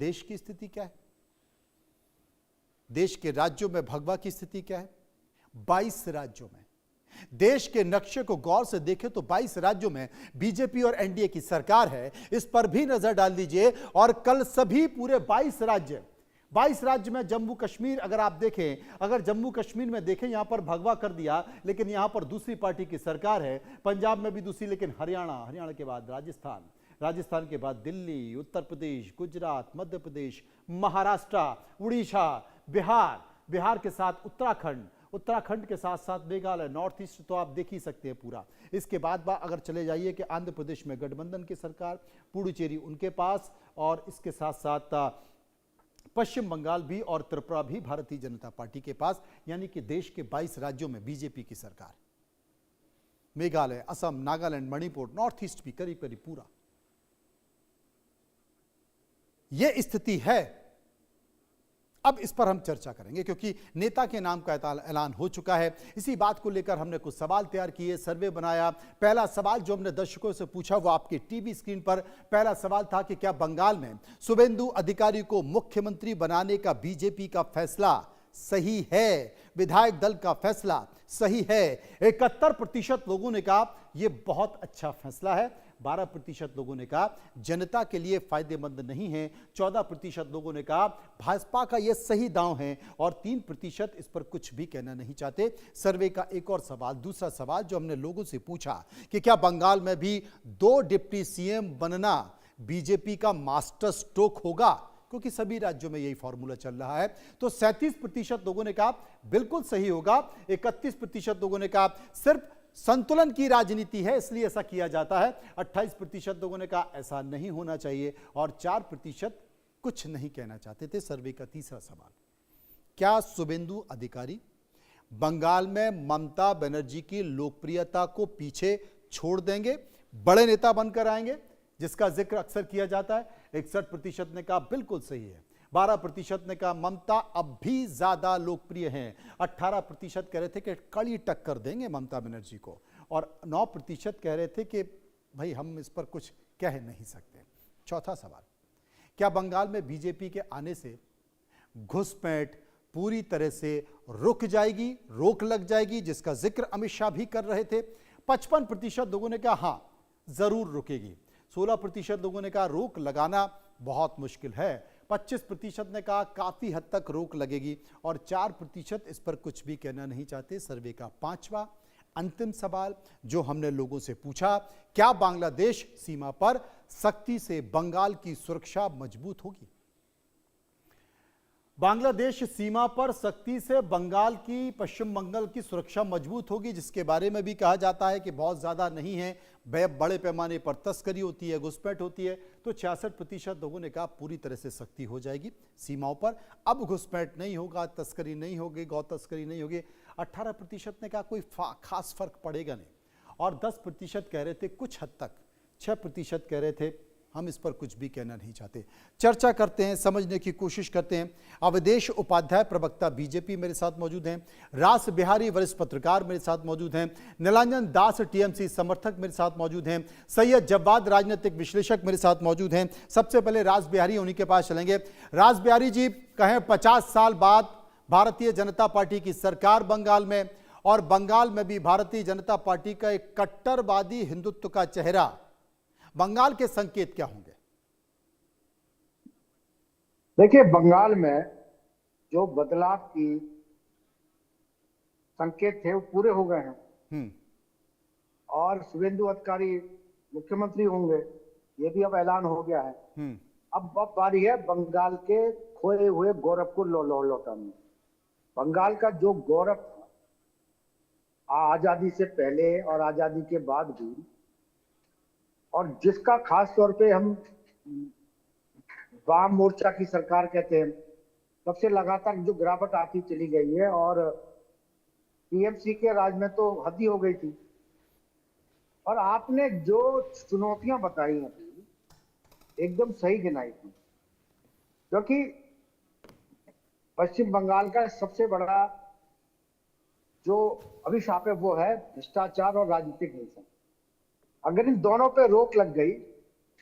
देश की स्थिति क्या है, देश के राज्यों में भगवा की स्थिति क्या है। 22 राज्यों में, देश के नक्शे को गौर से देखें तो 22 राज्यों में बीजेपी और एनडीए की सरकार है, इस पर भी नजर डाल दीजिए। और कल सभी पूरे 22 राज्य में जम्मू कश्मीर अगर आप देखें, अगर जम्मू कश्मीर में देखें यहां पर भगवा कर दिया, लेकिन यहां पर दूसरी पार्टी की सरकार है। पंजाब में भी दूसरी, लेकिन हरियाणा के बाद राजस्थान के बाद दिल्ली, उत्तर प्रदेश, गुजरात, मध्य प्रदेश, महाराष्ट्र, उड़ीसा, बिहार के साथ उत्तराखंड के साथ साथ मेघालय, नॉर्थ ईस्ट तो आप देख ही सकते हैं पूरा। इसके बाद अगर चले जाइए कि आंध्र प्रदेश में गठबंधन की सरकार, पुडुचेरी उनके पास, और इसके साथ साथ पश्चिम बंगाल भी और त्रिपुरा भी भारतीय जनता पार्टी के पास। यानी कि देश के 22 राज्यों में बीजेपी की सरकार, मेघालय, असम, नागालैंड, मणिपुर, नॉर्थ ईस्ट भी करीब करीब पूरा। यह स्थिति है। अब इस पर हम चर्चा करेंगे क्योंकि नेता के नाम का ऐलान हो चुका है। इसी बात को लेकर हमने कुछ सवाल तैयार किए, सर्वे बनाया। पहला सवाल जो हमने दर्शकों से पूछा वो आपके टीवी स्क्रीन पर पहला सवाल था कि क्या बंगाल में शुभेंदु अधिकारी को मुख्यमंत्री बनाने का बीजेपी का फैसला सही है, विधायक दल का फैसला सही है। 71% लोगों ने कहा यह बहुत अच्छा फैसला है, 12% लोगों ने कहा जनता के लिए फायदेमंद नहीं है, 14% लोगों ने कहा भाजपा का यह सही दांव है, और 3% इस पर कुछ भी कहना नहीं चाहते। सर्वे का एक और सवाल, दूसरा सवाल जो हमने लोगों से पूछा कि क्या बंगाल में भी 2 डिप्टी सीएम बनना बीजेपी का मास्टर स्ट्रोक होगा, क्योंकि सभी राज्यों में यही फॉर्मूला चल रहा है। तो 37% लोगों ने कहा बिल्कुल सही होगा, 31% लोगों ने कहा सिर्फ संतुलन की राजनीति है इसलिए ऐसा किया जाता है, 28% लोगों ने कहा ऐसा नहीं होना चाहिए, और 4% कुछ नहीं कहना चाहते थे। सर्वे का तीसरा सवाल, क्या शुभेंदु अधिकारी बंगाल में ममता बनर्जी की लोकप्रियता को पीछे छोड़ देंगे, बड़े नेता बनकर आएंगे, जिसका जिक्र अक्सर किया जाता है। 61% ने कहा बिल्कुल सही है, 12% ने कहा ममता अब भी ज्यादा लोकप्रिय हैं, 18% कह रहे थे कि कड़ी टक्कर देंगे ममता बनर्जी को, और 9% कह रहे थे कि भाई हम इस पर कुछ कह नहीं सकते। चौथा सवाल, क्या बंगाल में बीजेपी के आने से घुसपैठ पूरी तरह से रुक जाएगी, रोक लग जाएगी, जिसका जिक्र अमित शाह भी कर रहे थे। 55% लोगों ने कहा हां जरूर रुकेगी, 16% लोगों ने कहा रोक लगाना बहुत मुश्किल है, 25% ने कहा काफी हद तक रोक लगेगी, और 4% इस पर कुछ भी कहना नहीं चाहते। सर्वे का पांचवा अंतिम सवाल जो हमने लोगों से पूछा, क्या बांग्लादेश सीमा पर सख्ती से बंगाल की सुरक्षा मजबूत होगी? बांग्लादेश सीमा पर सख्ती से बंगाल की, पश्चिम बंगाल की सुरक्षा मजबूत होगी, जिसके बारे में भी कहा जाता है कि बहुत ज्यादा नहीं है, बड़े पैमाने पर तस्करी होती है, घुसपैठ होती है। तो 66% लोगों ने कहा पूरी तरह से सख्ती हो जाएगी सीमाओं पर, अब घुसपैठ नहीं होगा, तस्करी नहीं होगी, गौ तस्करी नहीं होगी। 18% ने कहा कोई खास फर्क पड़ेगा नहीं, और 10% कह रहे थे कुछ हद तक, 6% कह रहे थे हम इस पर कुछ भी कहना नहीं चाहते। चर्चा करते हैं, समझने की कोशिश करते हैं। अवधेश उपाध्याय प्रवक्ता बीजेपी मेरे साथ मौजूद हैं, रास बिहारी वरिष्ठ पत्रकार मेरे साथ मौजूद हैं, निरंजन दास टीएमसी समर्थक मेरे साथ मौजूद हैं, सैयद जव्वाद राजनीतिक विश्लेषक मेरे साथ मौजूद हैं। सबसे पहले रास बिहारी, उन्हीं के पास चलेंगे। रास बिहारी जी, कहें 50 साल बाद भारतीय जनता पार्टी की सरकार बंगाल में, और बंगाल में भी भारतीय जनता पार्टी का एक कट्टरवादी हिंदुत्व का चेहरा, बंगाल के संकेत क्या होंगे? देखिए, बंगाल में जो बदलाव की संकेत थे वो पूरे हो गए हैं, और शुभेंदु अधिकारी मुख्यमंत्री होंगे, ये भी अब ऐलान हो गया है। अब बारी है बंगाल के खोए हुए गौरव को लौटाने। बंगाल का जो गौरव था आजादी से पहले और आजादी के बाद भी, और जिसका खास तौर पे हम वाम मोर्चा की सरकार कहते हैं, तब से लगातार जो गिरावट आती चली गई है, और टीएमसी के राज में तो हद ही हो गई थी। और आपने जो चुनौतियां बताई हैं एकदम सही गिनाई थी, क्योंकि पश्चिम बंगाल का सबसे बड़ा जो अभिशाप है वो है भ्रष्टाचार और राजनीतिक हिंसा। अगर इन दोनों पे रोक लग गई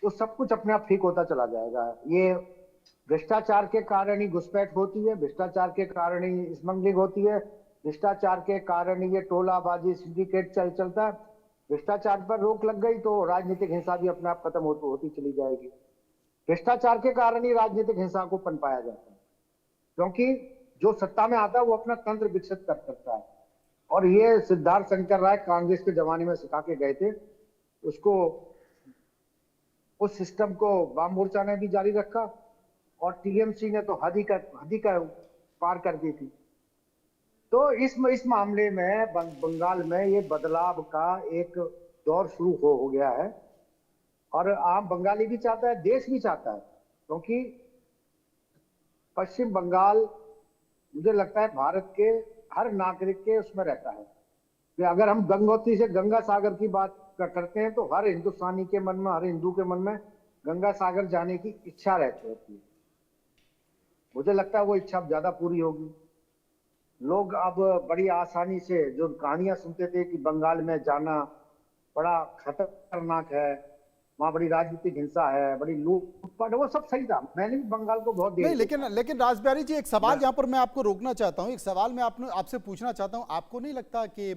तो सब कुछ अपने आप ठीक होता चला जाएगा। ये भ्रष्टाचार के कारण ही घुसपैठ होती है, भ्रष्टाचार के कारण ही स्मगलिंग होती है, भ्रष्टाचार के कारण ही ये टोलाबाजी सिंडिकेट चलता है। भ्रष्टाचार पर रोक लग गई तो राजनीतिक हिंसा भी अपने आप खत्म होती चली जाएगी। भ्रष्टाचार के कारण ही राजनीतिक हिंसा को पनपाया जाता है, क्योंकि जो सत्ता में आता है वो अपना तंत्र विकसित कर सकता है। और ये सिद्धार्थ शंकर राय कांग्रेस के जमाने में सिखा के गए थे, उसको उस सिस्टम को वाम मोर्चा ने भी जारी रखा और टीएमसी ने तो हद ही का पार कर दी थी। तो इस मामले में बंगाल में ये बदलाव का एक दौर शुरू हो गया है और आम बंगाली भी चाहता है, देश भी चाहता है, क्योंकि पश्चिम बंगाल मुझे लगता है भारत के हर नागरिक के उसमें रहता है कि अगर हम गंगोत्री से गंगा सागर की बात करते हैं तो हर हिंदुस्तानी के मन में, हर हिंदू के मन में गंगा सागर जाने की इच्छा रहती है। मुझे लगता है वो इच्छा अब ज्यादा पूरी होगी। लोग अब बड़ी आसानी से, जो कहानियां सुनते थे कि बंगाल में जाना बड़ा खतरनाक है, वहां बड़ी राजनीतिक हिंसा है, बड़ी लूटपाट, वो सब सही था। मैंने भी बंगाल को बहुत नहीं, लेकिन राजबिहारी जी, एक सवाल यहाँ पर मैं आपको रोकना चाहता हूँ, एक सवाल मैं आपसे पूछना चाहता हूँ। आपको नहीं लगता कि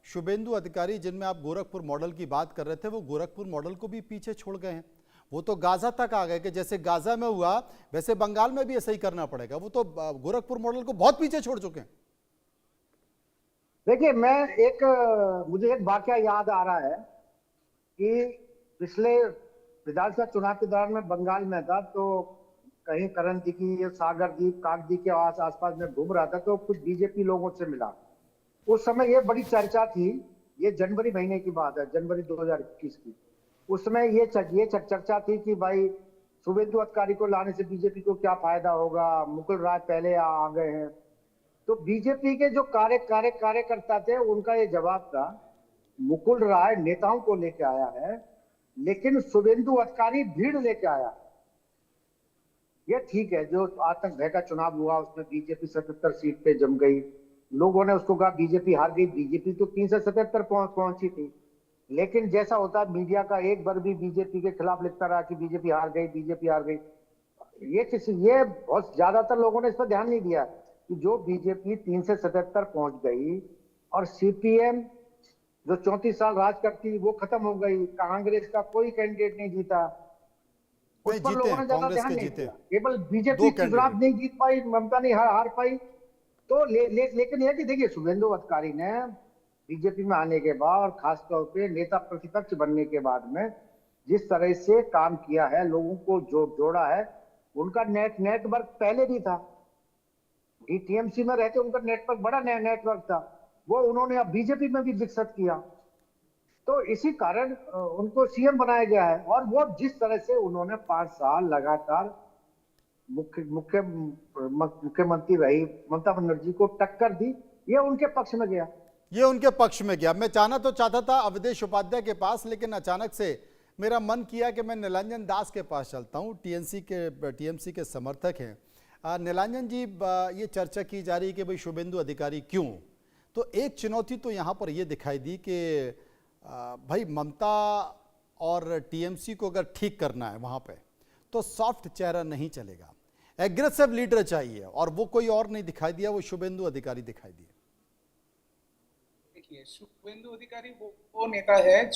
शुभेंदु अधिकारी, जिनमें आप गोरखपुर मॉडल की बात कर रहे थे, वो गोरखपुर मॉडल को भी पीछे छोड़ गए हैं? वो तो गाजा तक आ गए कि जैसे गाजा में हुआ वैसे बंगाल में भी ऐसा ही करना पड़ेगा। वो तो गोरखपुर मॉडल को बहुत पीछे छोड़ चुके हैं। देखिए, मुझे एक वाकया याद आ रहा है कि पिछले विधानसभा चुनाव के दौरान में बंगाल में था, तो कहीं करण दिघी, सागर द्वीप, काकद्वीप के आसपास में घूम रहा था, तो कुछ बीजेपी लोगों से मिला। उस समय ये बड़ी चर्चा थी, ये जनवरी महीने की बात है, जनवरी 2021 की। उस समय ये चर्चा थी कि भाई शुभेंदु अधिकारी को लाने से बीजेपी को क्या फायदा होगा, मुकुल राय पहले आ गए हैं। तो बीजेपी के जो कार्यकर्ता थे, उनका ये जवाब था, मुकुल राय नेताओं को लेके आया है, लेकिन शुभेंदु अधिकारी भीड़ लेके आया। ये ठीक है, जो आतंक भय का चुनाव हुआ उसमें बीजेपी 77 सीट पे जम गई, लोगों ने उसको कहा बीजेपी हार गई। बीजेपी तो 377 पहुंची थी, लेकिन जैसा होता है मीडिया का, एक बार भी बीजेपी के खिलाफ लिखता रहा कि बीजेपी हार गई, बीजेपी हार गई। ये बहुत ज्यादातर लोगों ने इस पर ध्यान नहीं दिया कि जो बीजेपी 377 पहुंच गई और सीपीएम जो 34 साल राज करती वो खत्म हो गई, कांग्रेस का कोई कैंडिडेट नहीं जीता, उस पर लोगों ने ज्यादा ध्यान नहीं दिया। केवल बीजेपी चुनाव नहीं जीत पाई, ममता नहीं हार पाई। तो लेकिन यह कि देखिए, शुभेंदु अधिकारी ने बीजेपी में आने के बाद और खासतौर पे नेता प्रतिपक्ष बनने के बाद में जिस तरह से काम किया है, लोगों को जोड़ा है, उनका नेटवर्क पहले भी था। टीएमसी में रहते उनका नेटवर्क बड़ा नेटवर्क था, वो उन्होंने अब बीजेपी में भी विकसित किया। तो इसी कारण उनको सीएम बनाया गया है। और वो जिस तरह से उन्होंने 5 साल लगातार मुख्यमंत्री रही, ममता बनर्जी को टक्कर दी, ये उनके पक्ष में गया। मैं जाना तो चाहता था अवधेश उपाध्याय के पास, लेकिन अचानक से मेरा मन किया कि मैं निरंजन दास के पास चलता हूँ। टीएमसी के समर्थक हैं। निरंजन जी, ये चर्चा की जा रही है कि भाई शुभेंदु अधिकारी क्यों, तो एक चुनौती तो यहाँ पर ये दिखाई दी कि भाई ममता और टीएमसी को अगर ठीक करना है वहाँ पे, तो सॉफ्ट चेहरा नहीं चलेगा, एग्रेसिव लीडर चाहिए, और वो कोई और नहीं दिखाई दिया, वो शुभेंदु अधिकारी दिखाई दिए। देखिए, शुभेंदु अधिकारी वो नेता है जो